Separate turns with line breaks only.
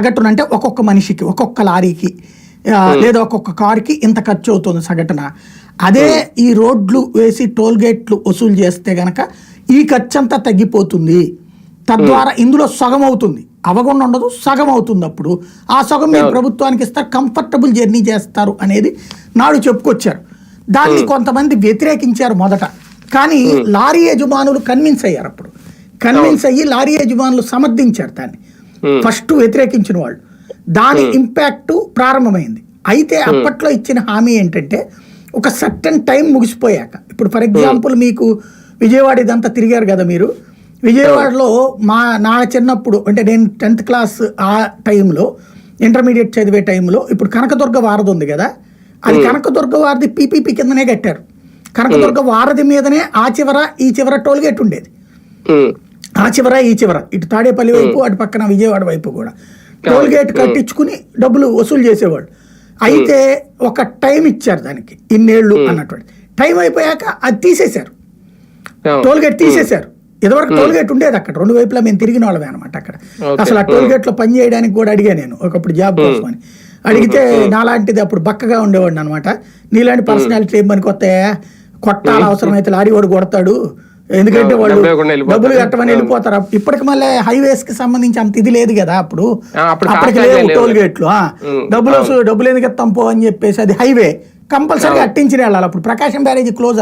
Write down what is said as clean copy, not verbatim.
సగటున అంటే ఒక్కొక్క మనిషికి ఒక్కొక్క లారీకి లేదా ఒక్కొక్క కారుకి ఇంత ఖర్చు అవుతుంది సగటున. అదే ఈ రోడ్లు వేసి టోల్ గేట్లు వసూలు చేస్తే గనక ఈ ఖర్చు అంతా తగ్గిపోతుంది. తద్వారా ఇందులో సగం అవుతుంది, అవగాహన ఉండదు, సగం అవుతుంది. అప్పుడు ఆ సగం మీరు ప్రభుత్వానికి ఇస్తారు, కంఫర్టబుల్ జర్నీ చేస్తారు అనేది నాడు చెప్పుకొచ్చారు. దాన్ని కొంతమంది వ్యతిరేకించారు మొదట, కానీ లారీ యజమానులు కన్విన్స్ అయ్యారు. అప్పుడు కన్విన్స్ అయ్యి లారీ యజమానులు సమర్థించారు దాన్ని. ఫస్ట్ వ్యతిరేకించిన వాళ్ళు, దాని ఇంపాక్ట్ ప్రారంభమైంది. అయితే అప్పట్లో ఇచ్చిన హామీ ఏంటంటే ఒక సర్టన్ టైం ముగిసిపోయాక, ఇప్పుడు ఫర్ ఎగ్జాంపుల్ మీకు విజయవాడ ఇదంతా తిరిగారు కదా మీరు, విజయవాడలో నా చిన్నప్పుడు అంటే నేను 10th క్లాస్ ఆ టైంలో, ఇంటర్మీడియట్ చదివే టైంలో, ఇప్పుడు కనకదుర్గ వారధి ఉంది కదా, అది కనకదుర్గ వారధి పీపీపీ కిందనే కట్టారు. కనకదుర్గ వారధి మీదనే ఆ చివర ఈ చివర టోల్ గేట్ ఉండేది. ఆ చివర ఈ చివర, ఇటు తాడేపల్లి వైపు అటు పక్కన విజయవాడ వైపు కూడా టోల్ గేట్ కట్టించుకుని డబ్బులు వసూలు చేసేవాళ్ళు. అయితే ఒక టైం ఇచ్చారు దానికి, ఇన్నేళ్ళు అన్నటువంటి టైం అయిపోయాక అది తీసేశారు, టోల్ గేట్ తీసేశారు. ఇదివరకు టోల్ గేట్ ఉండేది అక్కడ, రెండు వైపులా మేము తిరిగిన వాళ్ళమే అనమాట అక్కడ. అసలు ఆ టోల్ గేట్ లో పని చేయడానికి కూడా అడిగా నేను ఒకప్పుడు జాబ్ కోసం అని. అడిగితే నాలాంటిది అప్పుడు బక్కగా ఉండేవాడిని అనమాట. నీలాంటి పర్సనాలిటీ ఏం పనికి వస్తాయా, కొట్టాలి అవసరమైతే లారీ వాడు కొడతాడు, ఎందుకంటే వాళ్ళు డబ్బులు కట్టమని వెళ్ళిపోతారు. ఇప్పటికి మళ్ళీ హైవేస్ కి సంబంధించి అంత ఇది లేదు కదా, అప్పుడు అప్పటికి లేవు టోల్ గేట్లు. డబ్బులు ఎందుకు ఎత్తాం పో అని చెప్పేసి అది హైవే కంపల్సరీగా అట్టించిన వెళ్ళాలి. అప్పుడు ప్రకాశం బ్యారేజీ క్లోజ్.